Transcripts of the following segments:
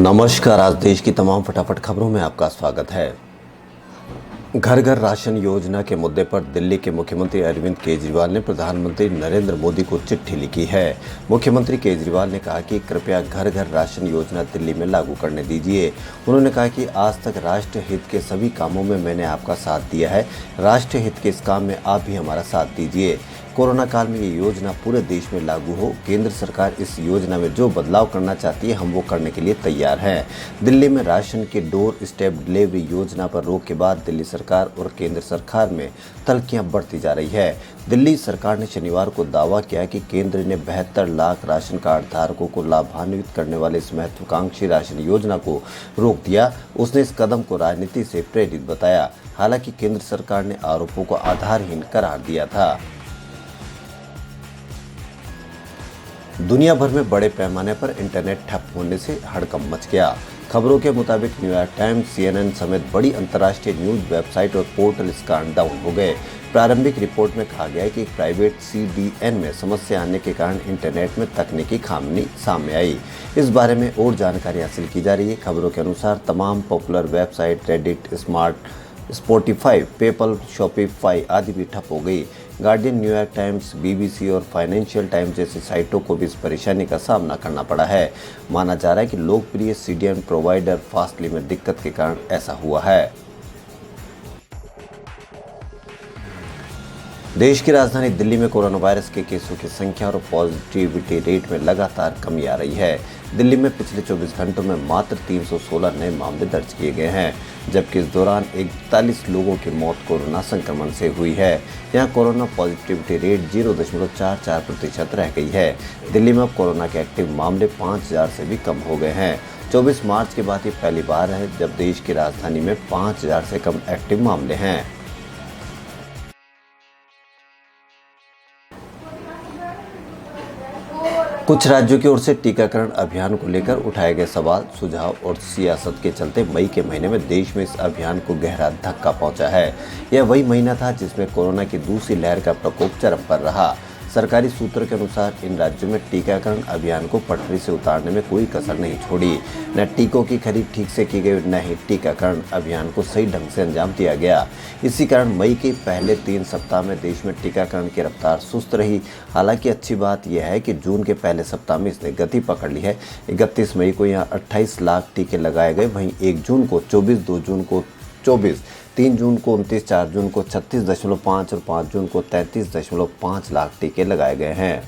नमस्कार। आज देश की तमाम फटाफट खबरों में आपका स्वागत है। घर घर राशन योजना के मुद्दे पर दिल्ली के मुख्यमंत्री अरविंद केजरीवाल ने प्रधानमंत्री नरेंद्र मोदी को चिट्ठी लिखी है। मुख्यमंत्री केजरीवाल ने कहा कि कृपया घर घर राशन योजना दिल्ली में लागू करने दीजिए। उन्होंने कहा कि आज तक राष्ट्र हित के सभी कामों में मैंने आपका साथ दिया है। राष्ट्र हित के इस काम में आप भी हमारा साथ दीजिए। कोरोना काल में ये योजना पूरे देश में लागू हो। केंद्र सरकार इस योजना में जो बदलाव करना चाहती है हम वो करने के लिए तैयार हैं। दिल्ली में राशन की डोर स्टेप डिलीवरी योजना पर रोक के बाद दिल्ली सरकार और केंद्र सरकार में तल्खियां बढ़ती जा रही है। दिल्ली सरकार ने शनिवार को दावा किया कि केंद्र ने 72 लाख राशन कार्ड धारकों को लाभान्वित करने वाले इस महत्वाकांक्षी राशन योजना को रोक दिया। उसने इस कदम को राजनीति से प्रेरित बताया। हालांकि केंद्र सरकार ने आरोपों को आधारहीन करार दिया था। दुनिया भर में बड़े पैमाने पर इंटरनेट ठप होने से हड़कंप मच गया। खबरों के मुताबिक न्यूयॉर्क टाइम्स, CNN समेत बड़ी अंतर्राष्ट्रीय न्यूज वेबसाइट और पोर्टल इस कारण डाउन हो गए। प्रारंभिक रिपोर्ट में कहा गया है कि एक प्राइवेट CDN में समस्या आने के कारण इंटरनेट में तकनीकी खामी सामने आई। इस बारे में और जानकारी हासिल की जा रही है। खबरों के अनुसार तमाम popular website Reddit, Spotify, PayPal, Shopify आदि भी ठप हो गई। गार्डियन, न्यूयॉर्क टाइम्स, BBC और फाइनेंशियल टाइम्स जैसी साइटों को भी इस परेशानी का सामना करना पड़ा है। माना जा रहा है कि लोकप्रिय CDN प्रोवाइडर फास्टली में दिक्कत के कारण ऐसा हुआ है। देश की राजधानी दिल्ली में कोरोना वायरस के केसों की संख्या और पॉजिटिविटी रेट में लगातार कमी आ रही है। दिल्ली में पिछले 24 घंटों में मात्र 316 नए मामले दर्ज किए गए हैं, जबकि इस दौरान 41 लोगों की मौत कोरोना संक्रमण से हुई है। यहाँ कोरोना पॉजिटिविटी रेट 0.44% रह गई है। दिल्ली में अब कोरोना के एक्टिव मामले 5000 से भी कम हो गए हैं। 24 मार्च के बाद ये पहली बार है जब देश की राजधानी में 5000 से कम एक्टिव मामले हैं। कुछ राज्यों की ओर से टीकाकरण अभियान को लेकर उठाए गए सवाल, सुझाव और सियासत के चलते मई के महीने में देश में इस अभियान को गहरा धक्का पहुंचा है। यह वही महीना था जिसमें कोरोना की दूसरी लहर का प्रकोप चरम पर रहा। सरकारी सूत्रों के अनुसार इन राज्यों में टीकाकरण अभियान को पटरी से उतारने में कोई कसर नहीं छोड़ी। न टीकों की खरीद ठीक से की गई, न ही टीकाकरण अभियान को सही ढंग से अंजाम दिया गया। इसी कारण मई के पहले 3 सप्ताह में देश में टीकाकरण की रफ्तार सुस्त रही। हालांकि अच्छी बात यह है कि जून के पहले सप्ताह में इसने गति पकड़ ली है। 31 मई को यहाँ 28 लाख टीके लगाए गए, वहीं 1 जून को 24, 2 जून को 24, 3 जून को 29, 4 जून को 36.5 और 5 जून को 33.5 लाख टीके लगाए गए हैं।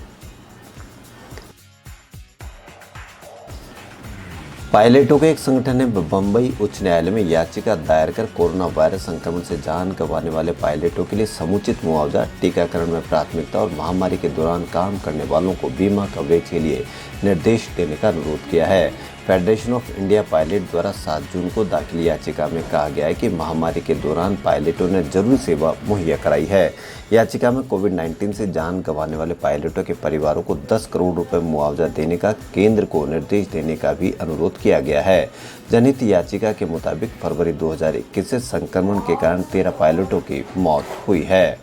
पायलटों के एक संगठन ने बंबई उच्च न्यायालय में याचिका दायर कर कोरोना वायरस संक्रमण से जान गंवाने वाले पायलटों के लिए समुचित मुआवजा, टीकाकरण में प्राथमिकता और महामारी के दौरान काम करने वालों को बीमा कवरेज के लिए निर्देश देने का अनुरोध किया है। फेडरेशन ऑफ इंडिया पायलट द्वारा 7 जून को दाखिल याचिका में कहा गया है कि महामारी के दौरान पायलटों ने जरूरी सेवा मुहैया कराई है। याचिका में कोविड-19 से जान गंवाने वाले पायलटों के परिवारों को 10 करोड़ रुपए मुआवजा देने का केंद्र को निर्देश देने का भी अनुरोध किया गया है। जनहित याचिका के मुताबिक फरवरी 2021 से संक्रमण के कारण 13 पायलटों की मौत हुई है।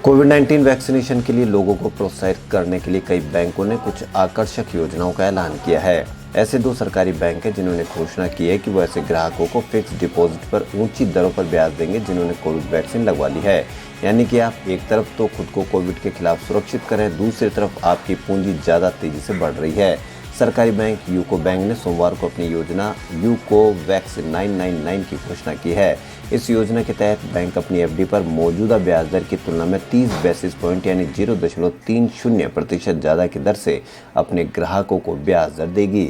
कोविड-19 वैक्सीनेशन के लिए लोगों को प्रोत्साहित करने के लिए कई बैंकों ने कुछ आकर्षक योजनाओं का ऐलान किया है। ऐसे 2 सरकारी बैंक हैं जिन्होंने घोषणा की है कि वो ऐसे ग्राहकों को फिक्स डिपॉजिट पर ऊंची दरों पर ब्याज देंगे जिन्होंने कोविड वैक्सीन लगवा ली है। यानी कि आप एक तरफ तो खुद को कोविड के खिलाफ सुरक्षित करें, दूसरी तरफ आपकी पूंजी ज़्यादा तेजी से बढ़ रही है। सरकारी बैंक यूको बैंक ने सोमवार को अपनी योजना यूको वैक्स 999 की घोषणा की है। इस योजना के तहत बैंक अपनी FD पर मौजूदा ब्याज दर की तुलना में 30 बेसिस पॉइंट यानी 0.30% ज़्यादा की दर से अपने ग्राहकों को ब्याज दर देगी।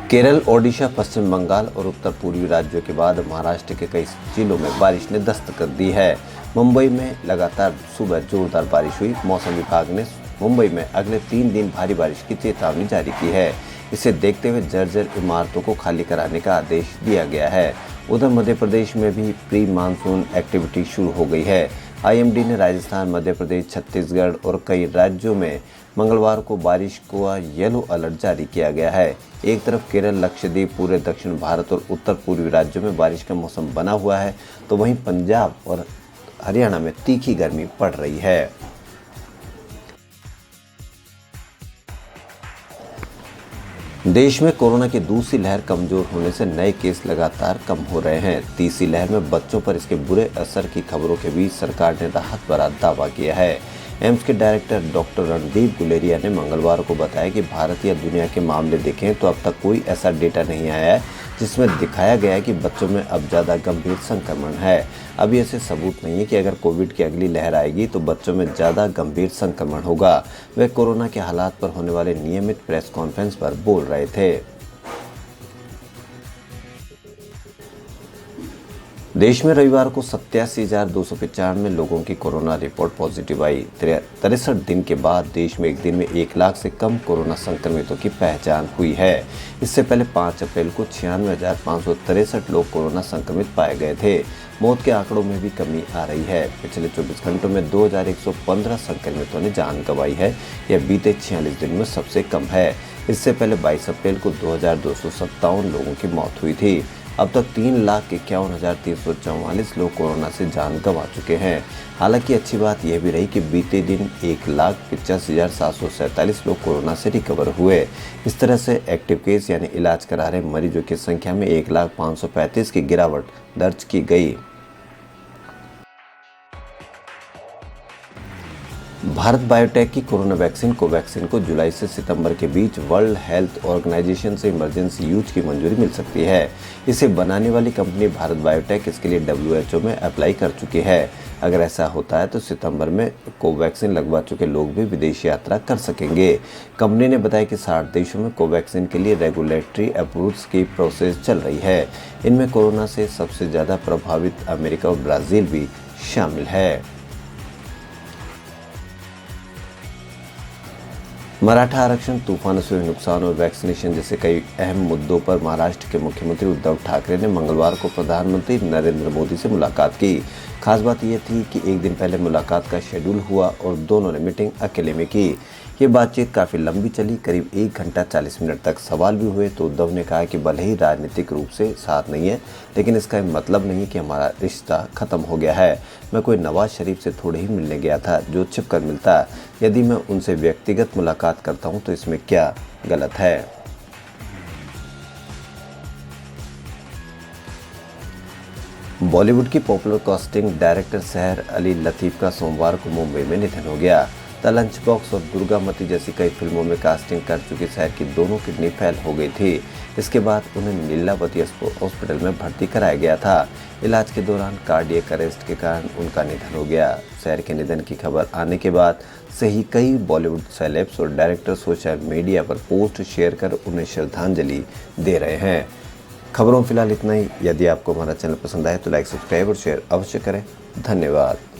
केरल, ओडिशा, पश्चिम बंगाल और उत्तर पूर्वी राज्यों के बाद महाराष्ट्र के कई जिलों में बारिश ने दस्तक दी है। मुंबई में लगातार सुबह जोरदार बारिश हुई। मौसम विभाग ने मुंबई में अगले 3 दिन भारी बारिश की चेतावनी जारी की है। इसे देखते हुए जर्जर इमारतों को खाली कराने का आदेश दिया गया है। उधर मध्य प्रदेश में भी प्री मानसून एक्टिविटी शुरू हो गई है। IMD ने राजस्थान, मध्य प्रदेश, छत्तीसगढ़ और कई राज्यों में मंगलवार को बारिश का येलो अलर्ट जारी किया गया है। एक तरफ केरल, लक्षद्वीप, पूरे दक्षिण भारत और उत्तर पूर्वी राज्यों में बारिश का मौसम बना हुआ है, तो वहीं पंजाब और हरियाणा में तीखी गर्मी पड़ रही है। देश में कोरोना की दूसरी लहर कमजोर होने से नए केस लगातार कम हो रहे हैं। तीसरी लहर में बच्चों पर इसके बुरे असर की खबरों के बीच सरकार ने राहत भरा दावा किया है। एम्स के डायरेक्टर डॉक्टर रणदीप गुलेरिया ने मंगलवार को बताया कि भारत या दुनिया के मामले देखें तो अब तक कोई ऐसा डेटा नहीं आया है जिसमें दिखाया गया है कि बच्चों में अब ज़्यादा गंभीर संक्रमण है। अभी ऐसे सबूत नहीं है कि अगर कोविड की अगली लहर आएगी तो बच्चों में ज़्यादा गंभीर संक्रमण होगा। वे कोरोना के हालात पर होने वाले नियमित प्रेस कॉन्फ्रेंस पर बोल रहे थे। देश में रविवार को 87,295 लोगों की कोरोना रिपोर्ट पॉजिटिव आई। 63 दिन के बाद देश में एक दिन में 1 लाख से कम कोरोना संक्रमितों की पहचान हुई है। इससे पहले 5 अप्रैल को 96,563 लोग कोरोना संक्रमित पाए गए थे। मौत के आंकड़ों में भी कमी आ रही है। पिछले 24 घंटों में 2,115 संक्रमितों ने जान गंवाई है। यह बीते 46 दिन में सबसे कम है। इससे पहले 22 अप्रैल को 2,257 लोगों की मौत हुई थी। अब तक 3,51,344 लोग कोरोना से जान गंवा चुके हैं। हालांकि अच्छी बात यह भी रही कि बीते दिन 1,85,747 लोग कोरोना से रिकवर हुए। इस तरह से एक्टिव केस यानी इलाज करा रहे मरीजों की संख्या में 1,535 की गिरावट दर्ज की गई। भारत बायोटेक की कोरोना वैक्सीन कोवैक्सीन को जुलाई से सितंबर के बीच वर्ल्ड हेल्थ ऑर्गेनाइजेशन से इमरजेंसी यूज की मंजूरी मिल सकती है। इसे बनाने वाली कंपनी भारत बायोटेक इसके लिए WHO में अप्लाई कर चुकी है। अगर ऐसा होता है तो सितंबर में कोवैक्सीन लगवा चुके लोग भी विदेश यात्रा कर सकेंगे। कंपनी ने बताया कि 60 देशों में कोवैक्सीन के लिए रेगुलेटरी अप्रूवल्स की प्रोसेस चल रही है। इनमें कोरोना से सबसे ज़्यादा प्रभावित अमेरिका और ब्राज़ील भी शामिल है। मराठा आरक्षण, तूफान से हुए नुकसान और वैक्सीनेशन जैसे कई अहम मुद्दों पर महाराष्ट्र के मुख्यमंत्री उद्धव ठाकरे ने मंगलवार को प्रधानमंत्री नरेंद्र मोदी से मुलाकात की। खास बात यह थी कि एक दिन पहले मुलाकात का शेड्यूल हुआ और दोनों ने मीटिंग अकेले में की। ये बातचीत काफ़ी लंबी चली, करीब 1 घंटा 40 मिनट तक। सवाल भी हुए तो उद्धव ने कहा कि भले ही राजनीतिक रूप से साथ नहीं है, लेकिन इसका मतलब नहीं कि हमारा रिश्ता खत्म हो गया है। मैं कोई नवाज शरीफ से थोड़े ही मिलने गया था जो छिप कर मिलता। यदि मैं उनसे व्यक्तिगत मुलाकात करता हूं तो इसमें क्या गलत है। बॉलीवुड की पॉपुलर कास्टिंग डायरेक्टर सहर अली लतीफ़ का सोमवार को मुंबई में निधन हो गया। द लंच बॉक्स और दुर्गामती जैसी कई फिल्मों में कास्टिंग कर चुकी सहर की दोनों किडनी फेल हो गई थी। इसके बाद उन्हें लीलावती हॉस्पिटल में भर्ती कराया गया था। इलाज के दौरान कार्डियक अरेस्ट के कारण उनका निधन हो गया। सहर के निधन की खबर आने के बाद से ही कई बॉलीवुड सेलेब्स और डायरेक्टर सोशल मीडिया पर पोस्ट शेयर कर उन्हें श्रद्धांजलि दे रहे हैं। खबरों फिलहाल इतना ही। यदि आपको हमारा चैनल पसंद आए तो लाइक, सब्सक्राइब और शेयर अवश्य करें। धन्यवाद।